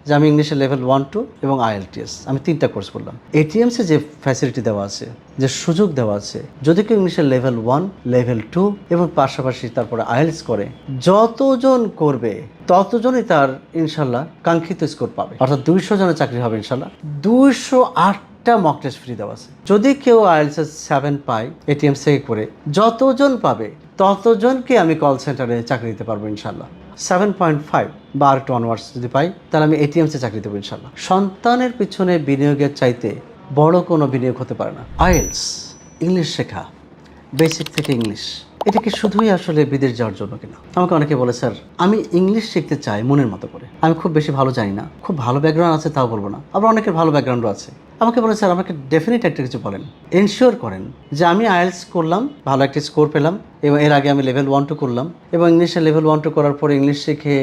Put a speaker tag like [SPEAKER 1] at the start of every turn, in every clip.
[SPEAKER 1] যে আমি ইংলিশে লেভেল 1-2 এবং IELTS আমি 3টা কোর্স করলাম। এটিএমসে যে ফ্যাসিলিটি দেওয়া আছে, যে সুযোগ দেওয়া আছে, যদি কেউ ইংলিশে লেভেল 1, লেভেল 2 এবং পাশাপাশি তারপরে IELTS করে, যতজন করবে ততজনই তার ইনশাল্লাহ কাঙ্ক্ষিত স্কোর পাবে। অর্থাৎ 200 জনের চাকরি হবে ইনশাল্লাহ। 208টা মক টেস্ট ফ্রি দেওয়া আছে। যদি কেউ IELTS 7 পায় এটিএমস থেকে করে, যতজন পাবে ততজনকে আমি কল সেন্টারে চাকরি দিতে পারবো ইনশাল্লাহ। 7.5 বা আর একটু অনওয়ার্ডস যদি পাই, তাহলে আমি এটিএমসে চাকরি দেবো ইনশাল্লাহ। সন্তানের পিছনে বিনিয়োগের চাইতে বড় কোনো বিনিয়োগ হতে পারে না। IELTS ইংলিশ শেখা, বেসিক থেকে ইংলিশ, এটা কি শুধুই আসলে বিদেশ যাওয়ার জন্য কিনা? আমাকে অনেকে বলে, স্যার আমি ইংলিশ শিখতে চাই মনের মতো করে, আমি খুব বেশি ভালো জানি না, খুব ভালো ব্যাকগ্রাউন্ড আছে তাও বলবো না, আবার অনেকের ভালো ব্যাকগ্রাউন্ডও আছে। আমাকে বলে, স্যার আমাকে ডেফিনেট একটা কিছু বলেন, এনশিওর করেন যে আমি IELTS করলাম, ভালো একটা স্কোর পেলাম, এবং এর আগে আমি লেভেল 1-2 করলাম, এবং ইংলিশে লেভেল 1-2 করার পরে ইংলিশ শিখে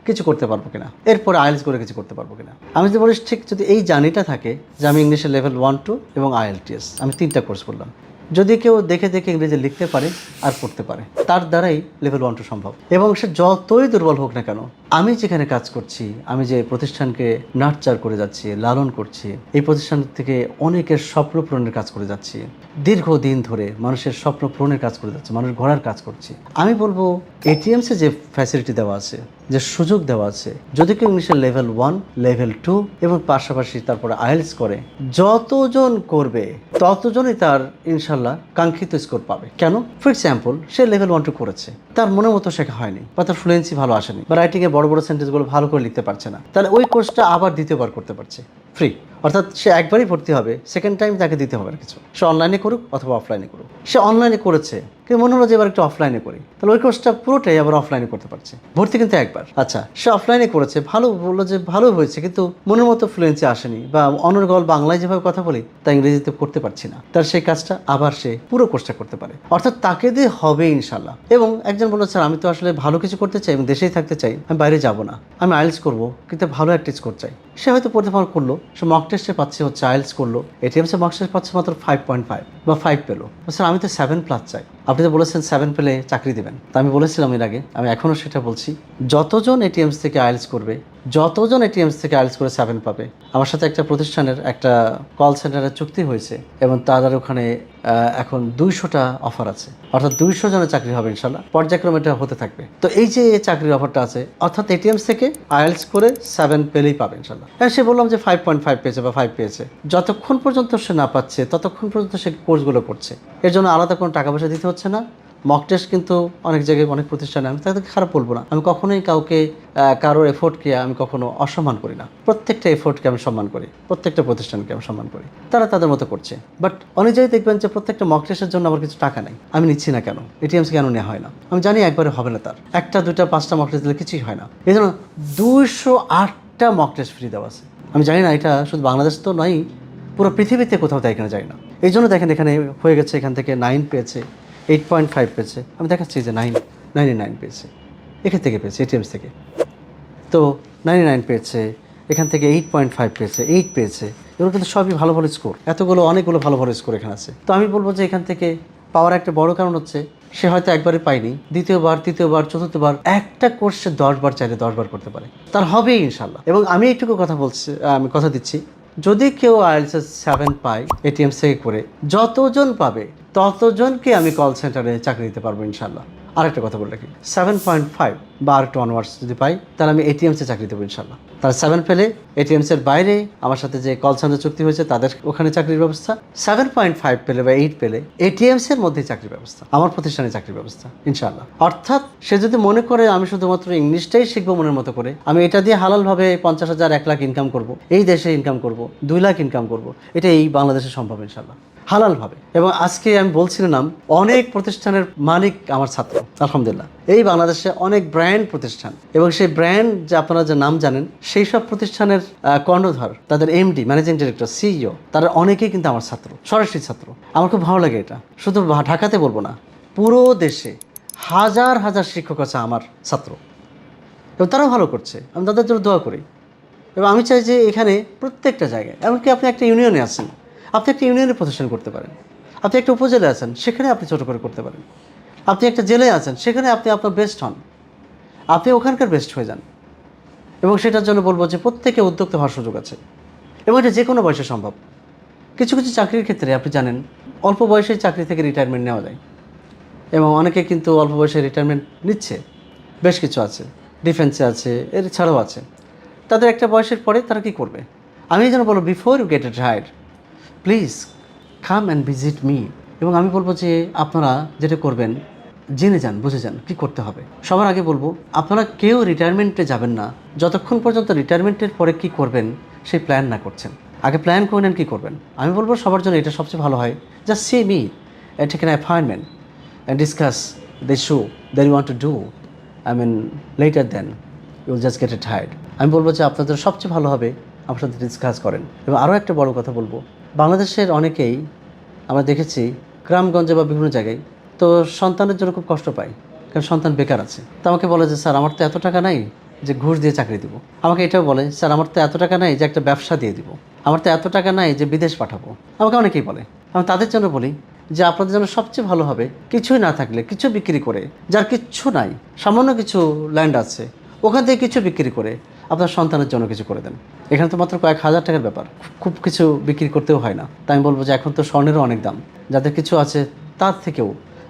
[SPEAKER 1] কিছু করতে পারবো কিনা, এরপরে IELTS করে কিছু করতে পারবো কিনা। আমি যদি বলিস ঠিক, যদি এই জার্নিটা থাকে যে আমি ইংলিশে লেভেল 1-2 এবং IELTS আমি 3টা কোর্স করলাম, যদি কেউ দেখে দেখে ইংরেজি লিখতে পারে আর পড়তে পারে, তার দ্বারাই লেভেল 1-2 সম্ভব। এবং সে যতই দুর্বল হোক না কেন, আমি যেখানে কাজ করছি, আমি যে প্রতিষ্ঠানকে নার্চার করে যাচ্ছি, লালন করছি, এই প্রতিষ্ঠান থেকে অনেকের স্বপ্ন পূরণের কাজ করে যাচ্ছি, দীর্ঘদিন ধরে মানুষের স্বপ্ন পূরণের কাজ করে যাচ্ছে, মানুষ গড়ার কাজ করছি। আমি বলবো এটিএমসে যে ফ্যাসিলিটি দেওয়া আছে, যে সুযোগ দেওয়া আছে, যদি কেউ ইংলিশে লেভেল 1, লেভেল 2 এবং পাশাপাশি তারপরে IELTS করে, যতজন করবে ততজনই তার ইনশাল্লাহ কাঙ্ক্ষিত স্কোর পাবে। কেন? ফর এক্সাম্পল, সে লেভেল 1-2 করেছে, তার মনের মতো শেখা হয়নি, বা তার ফ্লুয়েন্সি ভালো আসেনি, বা রাইটিংয়ে বড় বড় সেন্টেন্সগুলো ভালো করে লিখতে পারছে না, তাহলে ওই কোর্সটা আবার দ্বিতীয়বার করতে পারছে ফ্রি। অর্থাৎ সে একবারই ভর্তি হবে, সেকেন্ড টাইম তাকে দিতে হবে না কিছু। সে অনলাইনে করুক অথবা অফলাইনে করুক। সে অনলাইনে করেছে, কিন্তু মনে হলো যে এবার একটু অফলাইনে করি, তাহলে ওই কোর্সটা পুরোটাই আবার অফলাইনে করতে পারছে। ভর্তি কিন্তু একবার। আচ্ছা, সে অফলাইনে করেছে, ভালো বললো যে ভালো হয়েছে, কিন্তু মনের মতো ফ্লুয়েন্সি আসেনি, বা অনর্গল বাংলায় যেভাবে কথা বলি তা ইংরেজিতে করতে পারছি না, তার সেই কাজটা আবার সে পুরো কোর্সটা করতে পারে। অর্থাৎ তাকে দিয়ে হবে ইনশাল্লাহ। এবং একজন বললো, স্যার আমি তো আসলে ভালো কিছু করতে চাই এবং দেশেই থাকতে চাই, আমি বাইরে যাব না, আমি IELTS করবো, কিন্তু ভালো একটা স্কোর চাই। সে হয়তো পড়তে ভালো করলো, সে মক টেস্টে পাচ্ছে হচ্ছে IELTS করলো, এটিএমসে মক টেস্ট পাচ্ছে মাত্র 5.5 বা 5 পেলো। স্যার আমি তো 7+ চাই। আপনি তো বলেছেন 7 পেলে চাকরি দেবেন। তা আমি বলেছিলাম এর আগে, আমি এখনও সেটা বলছি, যতজন এটিএমস থেকে IELTS করবে, যতজন এটিএমস থেকে IELTS করে 7 পাবে, আমার সাথে একটা প্রতিষ্ঠানের একটা কল সেন্টারের চুক্তি হয়েছে, এবং তাদের ওখানে এখন 200টা অফার আছে। অর্থাৎ 200 জনের চাকরি হবে ইনশাল্লাহ, পর্যায়ক্রমে এটা হতে থাকবে। তো এই যে চাকরির অফারটা আছে, অর্থাৎ এটিএমস থেকে IELTS করে 7 পেলেই পাবে ইনশাল্লাহ। হ্যাঁ, সে বললাম যে 5.5 পেয়েছে বা 5 পেয়েছে, যতক্ষণ পর্যন্ত সে না পাচ্ছে ততক্ষণ পর্যন্ত সে কোর্সগুলো করছে। এর জন্য আলাদা কোনো টাকা পয়সা দিতে হচ্ছে না। মক টেস্ট কিন্তু অনেক জায়গায়, অনেক প্রতিষ্ঠানে, আমি তাদেরকে খারাপ বলবো না, আমি কখনোই কাউকে কারোর এফোর্টকে আমি কখনো অসম্মান করি না। প্রত্যেকটা এফোর্টকে আমি সম্মান করি, প্রত্যেকটা প্রতিষ্ঠানকে আমি সম্মান করি, তারা তাদের মতো করছে। বাট অনেক জায়গায় দেখবেন যে প্রত্যেকটা মক টেস্টের জন্য আমার কিছু টাকা নেই, আমি নিচ্ছি না কেন, এটিএমস কেন নেওয়া হয় না? আমি জানি একবারে হবে না, তার 1টা 2টা 5টা মক টেস্ট দিলে কিছুই হয় না। এই জন্য 208টা মক টেস্ট ফ্রি দেওয়া আছে। আমি জানি না এটা শুধু বাংলাদেশ তো নয়, পুরো পৃথিবীতে কোথাও তাই এখানে জানি না। এই জন্য দেখেন এখানে হয়ে গেছে, এখান থেকে 9 পেয়েছে, 8.5 পেয়েছে, আমি দেখাচ্ছি যে 99 পেয়েছে, এখান থেকে পেয়েছে এটিএমস থেকে। তো 99 পেয়েছে, এখান থেকে 8.5 পেয়েছে, 8 পেয়েছে, এগুলো কিন্তু সবই ভালো ভালো স্কোর। এতগুলো অনেকগুলো ভালো ভালো স্কোর এখানে আছে। তো আমি বলবো যে এখান থেকে পাওয়ার একটা বড় কারণ হচ্ছে, সে হয়তো একবারই পায়নি, দ্বিতীয়বার, তৃতীয়বার, চতুর্থবার, একটা কোর্সে 10 বার চাইলে 10 বার করতে পারে, তার হবেই ইনশাল্লাহ। এবং আমি এইটুকু কথা বলছি, আমি কথা দিচ্ছি, যদি কেউ IELTS 7 পায় এটিএমস থেকে করে, যতজন পাবে ততজনকে আমি কল সেন্টারে চাকরি দিতে পারবো ইনশাল্লাহ। আরেকটা কথা বলে রাখি, 7.5 বা আর একটু অনওয়ার্ডস যদি পাই, তাহলে আমি এটিএমসে চাকরি দেবো ইনশাল্লাহ। তার 7 পেলে এটিএমসের বাইরে আমার সাথে যে কল সেন্টার চুক্তি হয়েছে তাদের ওখানে চাকরির ব্যবস্থা, 7.5 পেলে বা 8 পেলে এটিএমসের মধ্যেই চাকরির ব্যবস্থা, আমার প্রতিষ্ঠানে চাকরির ব্যবস্থা ইনশাল্লাহ। অর্থাৎ সে যদি মনে করে আমি শুধুমাত্র ইংলিশটাই শিখবো মনের মতো করে, আমি এটা দিয়ে হালালভাবে 50,000 1 লাখ ইনকাম করব, এই দেশে ইনকাম করব, 2 লাখ ইনকাম করব, এটা এই বাংলাদেশে সম্ভব ইনশাল্লাহ, হালালভাবে। এবং আজকে আমি বলছিলাম, অনেক প্রতিষ্ঠানের মালিক আমার ছাত্র, আলহামদুলিল্লাহ। এই বাংলাদেশে অনেক ব্র্যান্ড প্রতিষ্ঠান, এবং সেই ব্র্যান্ড যে আপনারা যে নাম জানেন, সেই সব প্রতিষ্ঠানের কর্ণধার, তাদের MD, ম্যানেজিং ডিরেক্টর, CEO, তারা অনেকেই কিন্তু আমার ছাত্র, সরাসরি ছাত্র। আমার খুব ভালো লাগে এটা। শুধু ঢাকাতে বলবো না, পুরো দেশে হাজার হাজার শিক্ষক আছে আমার ছাত্র, এবং তারাও ভালো করছে, আমি তাদের জন্য দোয়া করি। এবং আমি চাই যে এখানে প্রত্যেকটা জায়গায়, এমনকি আপনি একটা ইউনিয়নে আছেন, আপনি একটা ইউনিয়নের প্রতিষ্ঠান করতে পারেন, আপনি একটা উপজেলায় আছেন, সেখানে আপনি ছোটো করে করতে পারেন, আপনি একটা জেলায় আছেন, সেখানে আপনি আপনার বেস্ট হন, আপনি ওখানকার বেস্ট হয়ে যান। এবং সেটার জন্য বলবো যে প্রত্যেকে উদ্যোক্তা হওয়ার সুযোগ আছে এবং এটা যে কোনো বয়সে সম্ভব। কিছু কিছু চাকরির ক্ষেত্রে আপনি জানেন অল্প বয়সে চাকরি থেকে রিটায়ারমেন্ট নেওয়া যায় এবং অনেকে কিন্তু অল্প বয়সে রিটায়ারমেন্ট নিচ্ছে। বেশ কিছু আছে, ডিফেন্সে আছে, এর ছাড়াও আছে। তাদের একটা বয়সের পরে তারা কী করবে? আমি যেন বলবো before you get retired please come and visit me. এবং আমি বলবো যে আপনারা যেটা করবেন জেনে যান, বুঝে যান কী করতে হবে। সবার আগে বলবো আপনারা কেউ রিটায়ারমেন্টে যাবেন না যতক্ষণ পর্যন্ত রিটায়ারমেন্টের পরে কী করবেন সেই প্ল্যান না করছেন। আগে প্ল্যান করে নেন কী করবেন। আমি বলবো সবার জন্য এটা সবচেয়ে ভালো হয়, just see me and take an appointment and discuss the issue that you want to do. I mean, later then you'll just get tired. আমি বলবো যে আপনাদের সবচেয়ে ভালো হবে আমার সাথে ডিসকাস করেন। এবং আরও একটা বড় কথা বলবো, বাংলাদেশের অনেকেই আমরা দেখেছি গ্রামগঞ্জে বা বিভিন্ন জায়গায় তো সন্তানের জন্য খুব কষ্ট পায়, কারণ সন্তান বেকার আছে। তো আমাকে বলে যে স্যার আমার তো এত টাকা নাই যে ঘুষ দিয়ে চাকরি দিব। আমাকে এটাও বলে স্যার আমার তো এত টাকা নাই যে একটা ব্যবসা দিয়ে দিব। আমার তো এত টাকা নাই যে বিদেশ পাঠাবো। আমাকে অনেকেই বলে। আমি তাদের জন্য বলি যে আপনাদের জন্য সবচেয়ে ভালো হবে কিছুই না থাকলে কিছু বিক্রি করে, যার কিচ্ছু নাই, সামান্য কিছু ল্যান্ড আছে, ওখান থেকে কিছু বিক্রি করে আপনার সন্তানের জন্য কিছু করে দেন। এখানে তো মাত্র কয়েক হাজার টাকার ব্যাপার, খুব কিছু বিক্রি করতেও হয় না। তাই আমি বলবো যে এখন তো স্বর্ণেরও অনেক দাম, যাদের কিছু আছে তার থেকেও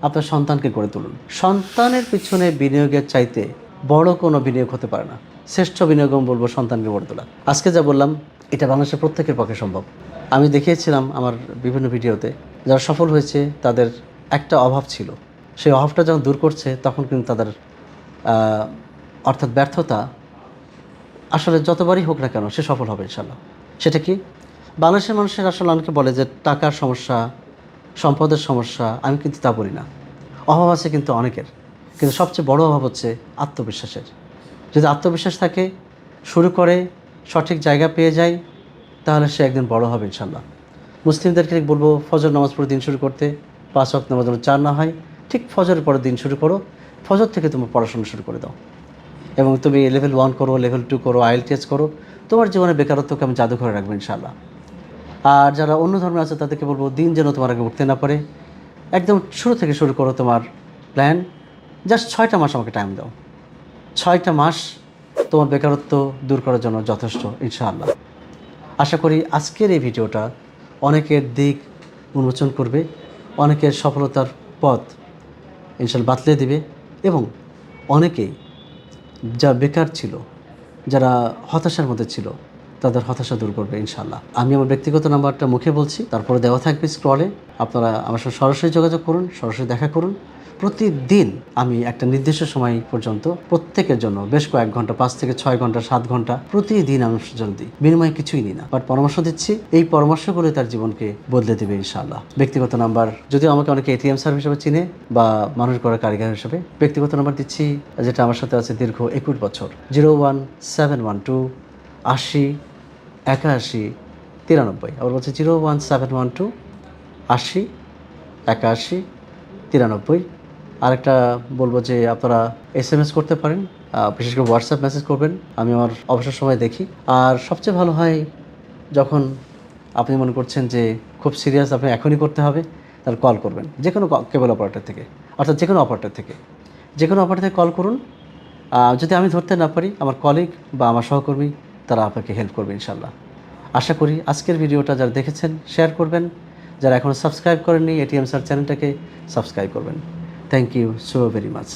[SPEAKER 1] আপনার সন্তানকে গড়ে তুলুন। সন্তানের পিছনে বিনিয়োগের চাইতে বড় কোনো বিনিয়োগ হতে পারে না। শ্রেষ্ঠ বিনিয়োগ আমি বলবো সন্তানকে গড়ে তোলা। আজকে যা বললাম এটা বাংলাদেশের প্রত্যেকের পক্ষে সম্ভব। আমি দেখিয়েছিলাম আমার বিভিন্ন ভিডিওতে যারা সফল হয়েছে তাদের একটা অভাব ছিল, সেই অভাবটা যখন দূর করছে তখন কিন্তু তাদের অর্থাৎ ব্যর্থতা আসলে যতবারই হোক না কেন সে সফল হবে ইনশাল্লাহ। সেটা কি? বাংলাদেশের মানুষের আসলে অনেকে বলে যে টাকার সমস্যা, সম্পদের সমস্যা, আমি কিন্তু তা বলি না। অভাব আছে কিন্তু অনেকের, কিন্তু সবচেয়ে বড় অভাব হচ্ছে আত্মবিশ্বাসের। যদি আত্মবিশ্বাস থাকে, শুরু করে, সঠিক জায়গা পেয়ে যায়, তাহলে সে একদিন বড় হবে ইনশাল্লাহ। মুসলিমদেরকে বলবো ফজর নামাজ পড়ে দিন শুরু করতে, 5 ওয়াক্ত নামাজ যেন 4 না হয়, ঠিক ফজরের পরে দিন শুরু করো, ফজর থেকে তুমি পড়াশোনা শুরু করে দাও এবং তুমি লেভেল 1 করো, লেভেল 2 করো, IELTS করো, তোমার জীবনে বেকারত্বকে আমি জাদু করে রাখবো ইনশাল্লাহ। আর যারা অন্য ধর্মে আছে তাদেরকে বলবো দিন যেন তোমার আগে উঠতে না পারে, একদম শুরু থেকে শুরু করো তোমার প্ল্যান। জাস্ট 6টা মাস আমাকে টাইম দাও, 6টা মাস তোমার বেকারত্ব দূর করার জন্য যথেষ্ট ইনশাআল্লাহ। আশা করি আজকের এই ভিডিওটা অনেকের দিক উন্মোচন করবে, অনেকের সফলতার পথ ইনশাআল্লাহ বাতলে দিবে এবং অনেকেই যা বেকার ছিল, যারা হতাশার মধ্যে ছিল, তাদের হতাশা দূর করবে ইনশাআল্লাহ। আমি আমার ব্যক্তিগত নাম্বারটা মুখে বলছি, তারপরে দেওয়া থাকবে স্ক্রলে। আপনারা আমার সাথে সরাসরি যোগাযোগ করুন, সরাসরি দেখা করুন। প্রতিদিন আমি একটা নির্দিষ্ট সময় পর্যন্ত প্রত্যেকের জন্য বেশ কয়েক ঘন্টা, 5 থেকে 6 ঘন্টা, 7 ঘন্টা প্রতিদিন আমি জন্য দিই। বিনিময়ে কিছুই নিই না, বাট পরামর্শ দিচ্ছি। এই পরামর্শগুলো তার জীবনকে বদলে দেবে ইনশাআল্লাহ। ব্যক্তিগত নাম্বার, যদিও আমাকে অনেকে ATM স্যার হিসেবে চিনে বা মানুষ গড়া কারিগর হিসেবে, ব্যক্তিগত নাম্বার দিচ্ছি যেটা আমার সাথে আছে দীর্ঘ 21 বছর। 01712 80 81 93। আবার বলছি 01712 80 81 93। আরেকটা বলবো যে আপনারা SMS করতে পারেন, বিশেষ করে হোয়াটসঅ্যাপ মেসেজ করবেন, আমি আমার অবসর সময় দেখি। আর সবচেয়ে ভালো হয় যখন আপনি মনে করছেন যে খুব সিরিয়াস, আপনি এখনই করতে হবে, তাহলে কল করবেন যে কোনো কেবল অপারেটর থেকে, অর্থাৎ যে কোনো অপারেটর থেকে কল করুন। যদি আমি ধরতে না পারি, আমার কলিগ বা আমার সহকর্মী তারা আপনাকে হেল্প করবে ইনশাল্লাহ। আশা করি আজকের ভিডিওটা যারা দেখেছেন শেয়ার করবেন, যারা এখনও সাবস্ক্রাইব করেননি ATM স্যার চ্যানেলটাকে সাবস্ক্রাইব করবেন। Thank you so very much.